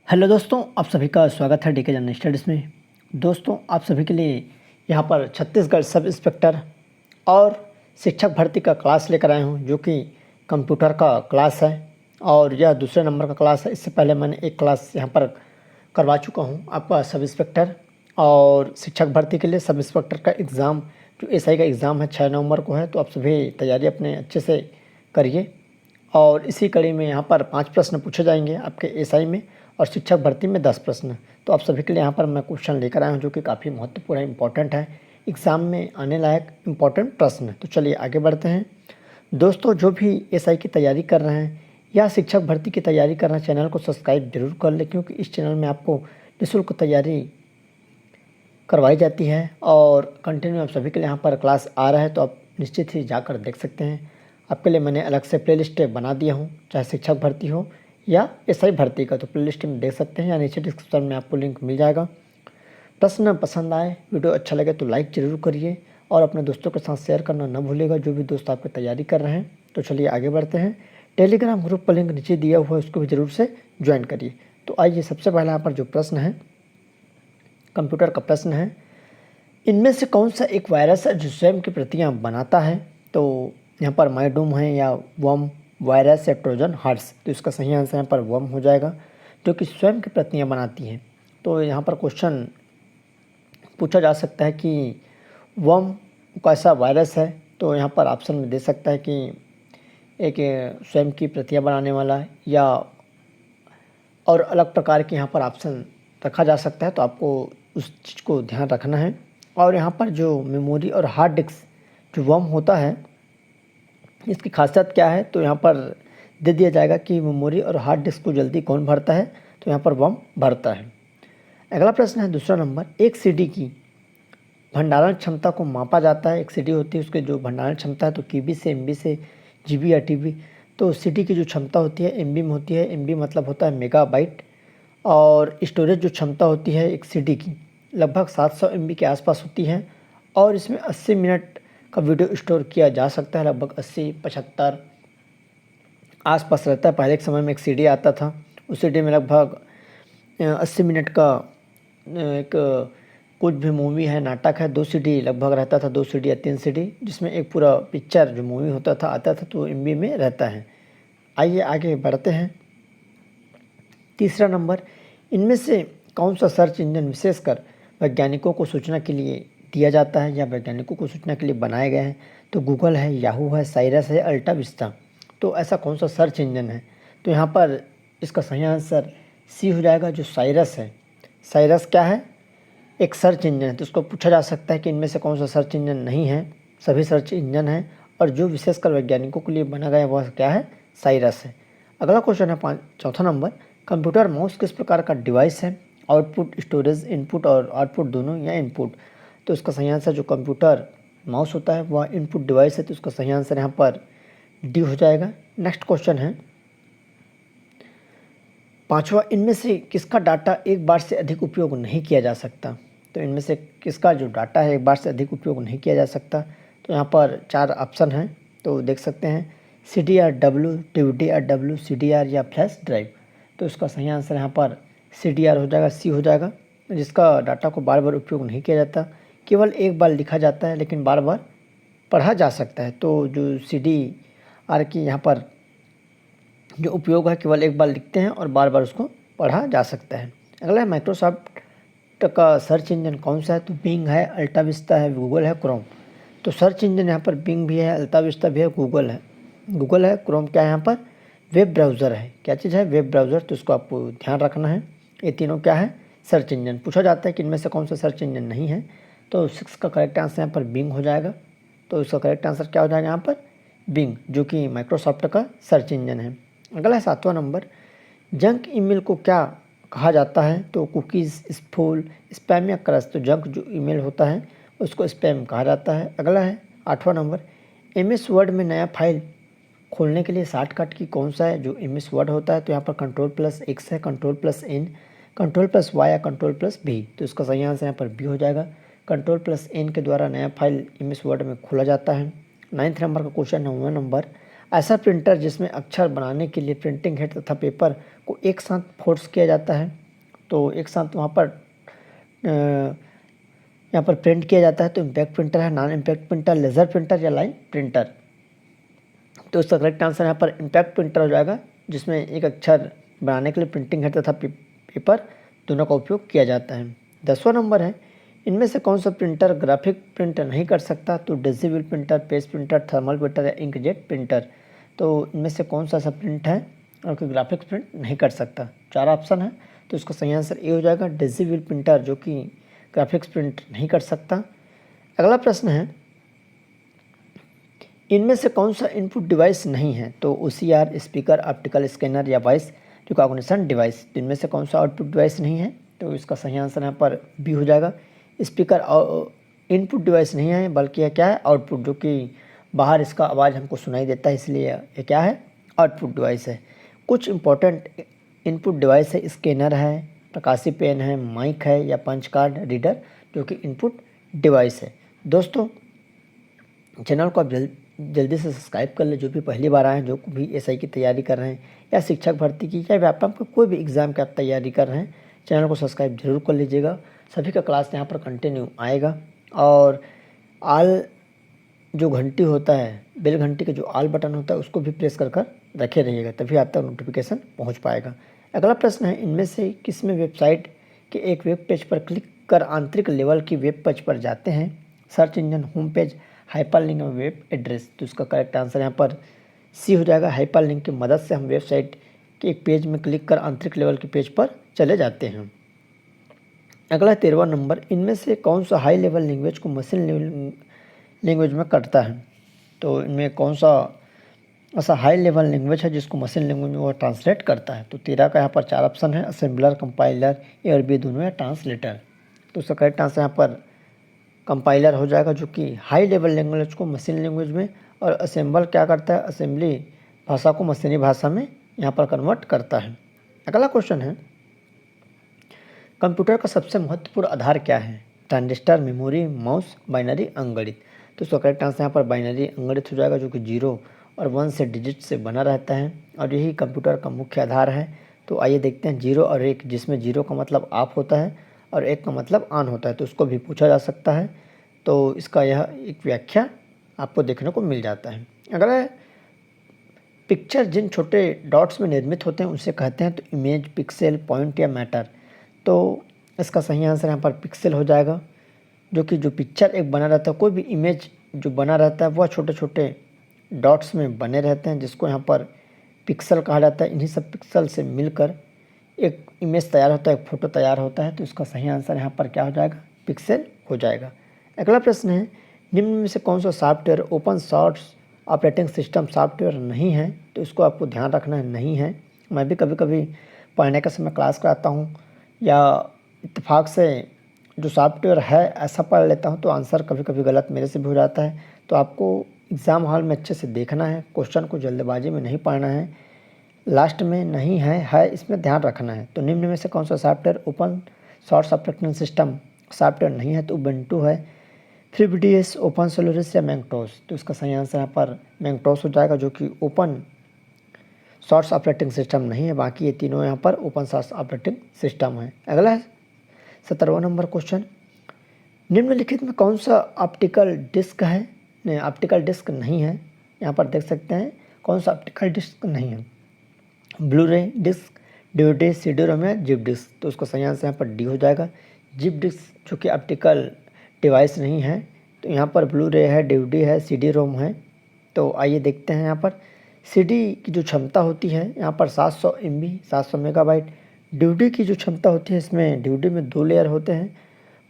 Hello दोस्तों, आप सभी का स्वागत है डीके जनरल स्टडीज़ में। दोस्तों, आप सभी के लिए यहाँ पर छत्तीसगढ़ सब इंस्पेक्टर और शिक्षक भर्ती का क्लास लेकर आया हूँ, जो कि कंप्यूटर का क्लास है और यह दूसरे नंबर का क्लास है। इससे पहले मैंने एक क्लास यहाँ पर करवा चुका हूँ आपका सब इंस्पेक्टर और शिक्षक भर्ती के लिए। सब इंस्पेक्टर का एग्ज़ाम जो एसआई का एग्ज़ाम है 6 नवंबर को है, तो आप सभी तैयारी अपने अच्छे से करिए। और इसी कड़ी में यहाँ पर 5 प्रश्न पूछे जाएंगे आपके एसआई में और शिक्षक भर्ती में 10 प्रश्न। तो आप सभी के लिए यहाँ पर मैं क्वेश्चन लेकर आया हूँ, जो कि काफ़ी महत्वपूर्ण है, इंपॉर्टेंट है, एग्ज़ाम में आने लायक इंपॉर्टेंट प्रश्न है। तो चलिए आगे बढ़ते हैं। दोस्तों, जो भी एसआई की तैयारी कर रहे हैं या शिक्षक भर्ती की तैयारी कर रहे हैं, चैनल को सब्सक्राइब जरूर कर लें, क्योंकि इस चैनल में आपको निःशुल्क तैयारी करवाई जाती है और कंटिन्यू आप सभी के लिए यहाँ पर क्लास आ रहा है, तो आप निश्चित ही जाकर देख सकते हैं। आपके लिए मैंने अलग से प्लेलिस्ट बना दिया हूँ, चाहे शिक्षक भर्ती हो या एसआई भर्ती का, तो प्लेलिस्ट में देख सकते हैं या नीचे डिस्क्रिप्शन में आपको लिंक मिल जाएगा। प्रश्न पसंद आए, वीडियो अच्छा लगे तो लाइक ज़रूर करिए और अपने दोस्तों के साथ शेयर करना न भूलिएगा, जो भी दोस्त आपकी तैयारी कर रहे हैं। तो चलिए आगे बढ़ते हैं। टेलीग्राम ग्रुप का लिंक नीचे दिया हुआ है, उसको भी ज़रूर से ज्वाइन करिए। तो आइए, सबसे पहला यहाँ पर जो प्रश्न है, कंप्यूटर का प्रश्न है, इनमें से कौन सा एक वायरस है जो स्वयं की प्रतियां बनाता है? तो यहाँ पर माइडूम है या वर्म वायरस या ट्रोजन हॉर्स, तो इसका सही आंसर यहाँ पर वर्म हो जाएगा, जो कि स्वयं की प्रतियां बनाती हैं। तो यहाँ पर क्वेश्चन पूछा जा सकता है कि वर्म कैसा वायरस है, तो यहाँ पर ऑप्शन में दे सकता है कि एक स्वयं की प्रतियां बनाने वाला या और अलग प्रकार के यहाँ पर ऑप्शन रखा जा सकता है, तो आपको उस चीज़ को ध्यान रखना है। और यहाँ पर जो मेमोरी और हार्ड डिस्क जो वर्म होता है, इसकी खासियत क्या है, तो यहाँ पर दे दिया जाएगा कि मेमोरी और हार्ड डिस्क को जल्दी कौन भरता है, तो यहाँ पर वर्म भरता है। अगला प्रश्न है दूसरा नंबर, एक सीडी की भंडारण क्षमता को मापा जाता है। एक सीडी होती है, उसके जो भंडारण क्षमता है, तो केबी से, एमबी से, जीबी या टीबी। तो सीडी की जो क्षमता होती है एमबी में होती है, एमबी मतलब होता है मेगाबाइट। और स्टोरेज जो क्षमता होती है एक सीडी की लगभग 700 एमबी के आसपास होती है और इसमें 80 मिनट का वीडियो स्टोर किया जा सकता है, लगभग 80-75 आसपास रहता है। पहले के समय में एक सीडी आता था, उस सीडी में लगभग 80 मिनट का एक कुछ भी मूवी है, नाटक है, 2 सीडी लगभग रहता था, 2 सीडी या 3 सीडी, जिसमें एक पूरा पिक्चर जो मूवी होता था आता था, तो एमबी में रहता है। आइए आगे बढ़ते हैं। तीसरा नंबर, इनमें से कौन सा सर्च इंजन विशेषकर वैज्ञानिकों को सूचना के लिए दिया जाता है या वैज्ञानिकों को सूचना के लिए बनाए गए हैं? तो गूगल है, याहू है, साइरस है, अल्टा विस्टा। तो ऐसा कौन सा सर्च इंजन है, तो यहाँ पर इसका सही आंसर सी हो जाएगा, जो साइरस है। साइरस क्या है? एक सर्च इंजन है। तो उसको पूछा जा सकता है कि इनमें से कौन सा सर्च इंजन नहीं है। सभी सर्च इंजन है और जो विशेषकर वैज्ञानिकों के लिए बना गया वह क्या है? साइरस है। अगला क्वेश्चन है चौथा नंबर, कंप्यूटर माउस किस प्रकार का डिवाइस है? आउटपुट, स्टोरेज, इनपुट और आउटपुट दोनों या इनपुट? तो इसका सही आंसर जो कंप्यूटर माउस होता है वह इनपुट डिवाइस है, तो इसका सही आंसर यहाँ पर डी हो जाएगा। नेक्स्ट क्वेश्चन है पांचवा, इनमें से किसका डाटा एक बार से अधिक उपयोग नहीं किया जा सकता? तो इनमें से किसका जो डाटा है एक बार से अधिक उपयोग नहीं किया जा सकता? तो यहाँ पर 4 ऑप्शन हैं, तो देख सकते हैं, CDR-W, DVD-R-W, CDR या फ्लैश ड्राइव। तो इसका सही आंसर यहाँ पर CDR हो जाएगा, सी हो जाएगा, जिसका डाटा को बार बार उपयोग नहीं किया जाता, केवल एक बार लिखा जाता है लेकिन बार बार पढ़ा जा सकता है। तो जो CDR की यहाँ पर जो उपयोग है, केवल एक बार लिखते हैं और बार बार उसको पढ़ा जा सकता है। अगला है माइक्रोसॉफ्ट का सर्च इंजन कौन सा है? तो बिंग है, अल्टा विस्टा है, गूगल है, क्रोम। तो सर्च इंजन यहाँ पर बिंग भी है, अल्टा विस्टा भी है, गूगल है। गूगल है, क्रोम क्या है यहाँ पर? वेब ब्राउज़र है। क्या चीज़ है? Web browser. तो इसको आपको ध्यान रखना है। ये तीनों क्या है? Search engine. पूछा जाता है कि इनमें से कौन सा सर्च इंजन नहीं है, तो 6 का करेक्ट आंसर यहाँ पर बिंग हो जाएगा। तो इसका करेक्ट आंसर क्या हो जाएगा यहाँ पर? बिंग, जो कि माइक्रोसॉफ्ट का सर्च इंजन है। अगला है 7वां नंबर, जंक ईमेल को क्या कहा जाता है? तो कुकीज़, स्पूल, स्पैम या क्रश। तो जंक जो ईमेल होता है उसको स्पैम कहा जाता है। अगला है 8वां नंबर, MS वर्ड में नया फाइल खोलने के लिए शॉर्टकट की कौन सा है? जो MS वर्ड होता है, तो यहाँ पर Ctrl+X है, Ctrl+N, Ctrl+Y या Ctrl+V। तो इसका सही आंसर यहाँ पर बी हो जाएगा। Ctrl+N के द्वारा नया फाइल MS वर्ड में खोला जाता है। 9th नंबर का क्वेश्चन है 9वां नंबर, ऐसा प्रिंटर जिसमें अक्षर बनाने के लिए प्रिंटिंग हेड तथा पेपर को एक साथ फोर्स किया जाता है, तो एक साथ वहाँ पर यहाँ पर प्रिंट किया जाता है, तो इम्पैक्ट प्रिंटर है। Non impact printer laser printer या लाइन प्रिंटर। तो इसका करेक्ट आंसर यहाँ पर इम्पैक्ट प्रिंटर हो जाएगा, जिसमें एक अक्षर बनाने के लिए प्रिंटिंग हेड तथा पेपर दोनों का उपयोग किया जाता है। 10वां नंबर है, इनमें से कौन सा प्रिंटर ग्राफिक प्रिंट नहीं कर सकता? तो डिजिबल printer, page printer, thermal printer या इंकजेट प्रिंटर। तो इनमें से कौन सा ऐसा प्रिंट है और कि ग्राफिक्स प्रिंट नहीं कर सकता? 4 ऑप्शन है, तो इसका सही आंसर ए हो जाएगा, डिजिबल प्रिंटर, जो कि ग्राफिक्स प्रिंट नहीं कर सकता। अगला प्रश्न है, इनमें से कौन सा इनपुट डिवाइस नहीं है? तो OCR, स्पीकर, ऑप्टिकल स्कैनर या वॉइस रिकॉग्निशन डिवाइस। तो इनमें से कौन सा आउटपुट डिवाइस नहीं है? तो इसका सही आंसर यहाँ पर बी हो जाएगा, स्पीकर इनपुट डिवाइस नहीं है, बल्कि यह क्या है? आउटपुट, जो कि बाहर इसका आवाज़ हमको सुनाई देता है, इसलिए ये क्या है? आउटपुट डिवाइस है। कुछ इंपॉर्टेंट इनपुट डिवाइस है, स्कैनर है, प्रकाशी पेन है, माइक है या पंच कार्ड रीडर, जो कि इनपुट डिवाइस है। दोस्तों, चैनल को आप जल्दी से सब्सक्राइब कर ले, जो भी पहली बार आए हैं, जो भी SI की तैयारी कर रहे हैं या शिक्षक भर्ती की या व्यापम का कोई भी एग्ज़ाम की आप तैयारी कर रहे हैं, चैनल को सब्सक्राइब जरूर कर लीजिएगा। सभी का क्लास यहाँ पर कंटिन्यू आएगा, और आल जो घंटी होता है, बेल घंटी का जो आल बटन होता है, उसको भी प्रेस कर रखे रहिएगा, तभी आप तक नोटिफिकेशन पहुँच पाएगा। अगला प्रश्न है, इनमें से किसमें वेबसाइट के एक वेब पेज पर क्लिक कर आंतरिक लेवल की वेब पेज पर जाते हैं? Search engine, home page, hyperlink और वेब एड्रेस। तो इसका करेक्ट आंसर यहाँ पर सी हो जाएगा, हाइपरलिंक की मदद से हम वेबसाइट के एक पेज में क्लिक कर आंतरिक लेवल के पेज पर चले जाते हैं। अगला 13वां नंबर, इनमें से कौन सा हाई लेवल लैंग्वेज को मशीन लैंग्वेज में करता है? तो इनमें कौन सा ऐसा हाई लेवल लैंग्वेज है जिसको मशीन लैंग्वेज में वो ट्रांसलेट करता है? तो 13 का यहाँ पर 4 ऑप्शन है, असेंबलर, कंपाइलर, ARB दोनों या ट्रांसलेटर। तो उसका करेक्ट आंसर यहाँ पर कंपाइलर हो जाएगा, जो कि हाई लेवल लैंग्वेज को मशीन लैंग्वेज में, और असेंबल क्या करता है? असेंबली भाषा को मशीनी भाषा में यहाँ पर कन्वर्ट करता है। अगला क्वेश्चन है, कंप्यूटर का सबसे महत्वपूर्ण आधार क्या है? ट्रांजिस्टर, मेमोरी, माउस, बाइनरी, अंकगणित। तो इसका करेक्ट आंसर यहाँ पर बाइनरी अंकगणित हो जाएगा, जो कि 0 और 1 से डिजिट से बना रहता है, और यही कंप्यूटर का मुख्य आधार है। तो आइए देखते हैं 0 और 1, जिसमें 0 का मतलब ऑफ होता है और 1 का मतलब ऑन होता है, तो उसको भी पूछा जा सकता है। तो इसका यह एक व्याख्या आपको देखने को मिल जाता है। अगर पिक्चर जिन छोटे डॉट्स में निर्मित होते हैं उसे कहते हैं तो इमेज, पिक्सल, पॉइंट या मैटर। तो इसका सही आंसर यहाँ पर पिक्सल हो जाएगा, जो कि जो पिक्चर एक बना रहता है, कोई भी इमेज जो बना रहता है वह छोटे छोटे डॉट्स में बने रहते हैं, जिसको यहाँ पर पिक्सल कहा जाता है। इन्हीं सब पिक्सल से मिलकर एक इमेज तैयार होता है, एक फ़ोटो तैयार होता है। तो इसका सही आंसर यहाँ पर क्या हो जाएगा? पिक्सल हो जाएगा। अगला प्रश्न है, निम्न में से कौन सा software open source operating system software नहीं है? तो इसको आपको ध्यान रखना है, नहीं है। मैं भी कभी कभी पढ़ने का समय क्लास कराता हूँ या इत्तेफाक से जो सॉफ्टवेयर है ऐसा पढ़ लेता हूँ, तो आंसर कभी कभी गलत मेरे से भी हो जाता है। तो आपको एग्ज़ाम हॉल में अच्छे से देखना है, क्वेश्चन को जल्दबाजी में नहीं पढ़ना है, लास्ट में नहीं है इसमें ध्यान रखना है। तो निम्न में से कौन सा software open source operating system software नहीं है? तो उबुंटू है, FreeBSD, ओपन सोलारिस या मैंगटोस। तो इसका सही आंसर यहाँ पर मैंगटोस हो जाएगा, जो कि ओपन सोर्स ऑपरेटिंग सिस्टम नहीं है। बाकी ये तीनों यहाँ पर ओपन सोर्स ऑपरेटिंग सिस्टम है। अगला है 17वां नंबर क्वेश्चन, निम्नलिखित में कौन सा ऑप्टिकल डिस्क है? नहीं, ऑप्टिकल डिस्क नहीं है। यहाँ पर देख सकते हैं कौन सा ऑप्टिकल डिस्क नहीं है, ब्लू-रे डिस्क, DVD, CD-ROM या जिप डिस्क। तो उसका सही आंसर यहाँ पर डी हो जाएगा, जिप डिस्क, जो कि ऑप्टिकल डिवाइस नहीं है। तो यहाँ पर ब्लू-रे है, DVD है, CD-ROM है। तो आइए देखते हैं, यहाँ पर CD की जो क्षमता होती है यहाँ पर 700 MB 700 मेगाबाइट। DVD की जो क्षमता होती है, इसमें DVD में 2 लेयर होते हैं।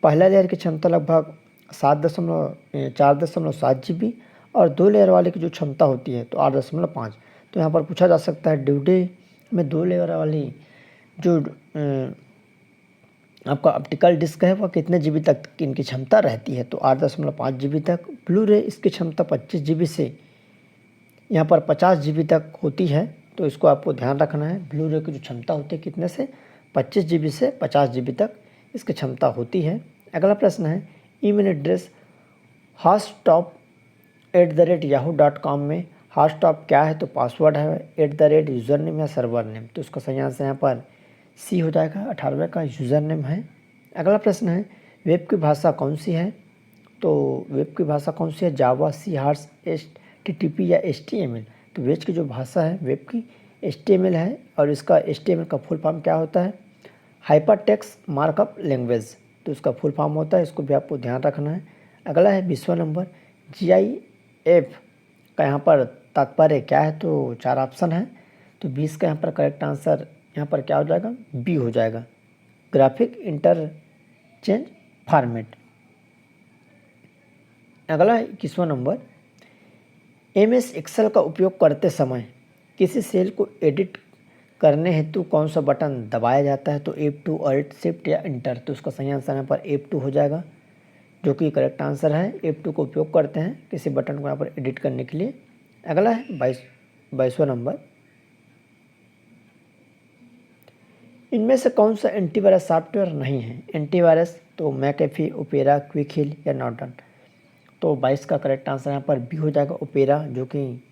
पहला लेयर की क्षमता लगभग 4.7 GB और 2 लेयर वाले की जो क्षमता होती है तो 8.5। तो यहाँ पर पूछा जा सकता है DVD में 2 लेयर वाली जो आपका ऑप्टिकल डिस्क है वह कितने GB तक इनकी क्षमता रहती है? तो 8.5 GB तक। ब्लू-रे इसकी क्षमता 25 GB से यहाँ पर 50 GB तक होती है। तो इसको आपको ध्यान रखना है, ब्लू-रे की जो क्षमता होती है कितने से 25 GB से 50 GB तक इसकी क्षमता होती है। अगला प्रश्न है, ईमेल एड्रेस hostop@yahoo.com में हॉट स्टॉप क्या है, तो पासवर्ड है @ यूज़र नेम या सर्वर नेम, तो उसका सही आंसर यहाँ पर सी हो जाएगा। 18वें का यूज़र नेम है। अगला प्रश्न है वेब की भाषा कौन सी है, तो वेब की भाषा कौन सी है, जावा, सी हार्ट्स, HTTP या HTML। तो वेब की जो भाषा है वेब की HTML है, और इसका HTML का फुल फॉर्म क्या होता है, हाइपरटेक्स्ट मार्कअप लैंग्वेज, तो उसका फुल फॉर्म होता है, इसको भी आपको ध्यान रखना है। अगला है 20वां नंबर, GIF का यहाँ पर तात्पर्य क्या है, तो 4 ऑप्शन है, तो 20 का यहाँ पर करेक्ट आंसर यहाँ पर क्या हो जाएगा, बी हो जाएगा, ग्राफिक इंटरचेंज फॉर्मेट। अगला है 21वां नंबर, MS एक्सेल का उपयोग करते समय किसी सेल को एडिट करने हेतु कौन सा बटन दबाया जाता है, तो F2, Alt, Shift या इंटर, तो उसका सही आंसर यहाँ पर F2 हो जाएगा, जो कि करेक्ट आंसर है। F2 को उपयोग करते हैं किसी बटन को यहाँ पर एडिट करने के लिए। अगला है 22वां नंबर, इनमें से कौन सा एंटीवायरस सॉफ्टवेयर नहीं है, एंटीवायरस, तो मैकेफी, ओपेरा, क्विक हिल या नॉर्टन, तो 22 का करेक्ट आंसर यहाँ पर बी हो जाएगा, ओपेरा, जो कि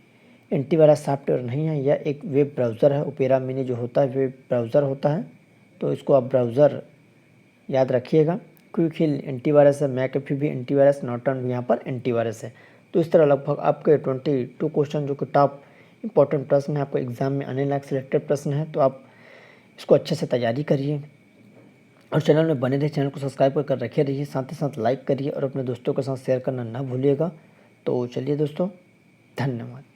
एंटीवायरस सॉफ्टवेयर नहीं है, यह एक वेब ब्राउज़र है। ओपेरा मिनी जो होता है वेब ब्राउज़र होता है, तो इसको आप ब्राउज़र याद रखिएगा। क्विक हिल एंटीवायरस है, मैकेफी भी एंटीवायरस, नॉर्टन भी यहाँ पर एंटीवायरस है। तो इस तरह लगभग आपके 22 क्वेश्चन जो कि टॉप इंपॉर्टेंट प्रश्न है, आपको एग्जाम में आने लायक सिलेक्टेड प्रश्न है, तो आप इसको अच्छे से तैयारी करिए और चैनल में बने रहिए, चैनल को सब्सक्राइब कर रखे रहिए, साथ ही साथ लाइक करिए और अपने दोस्तों के साथ शेयर करना ना भूलिएगा। तो चलिए दोस्तों, धन्यवाद।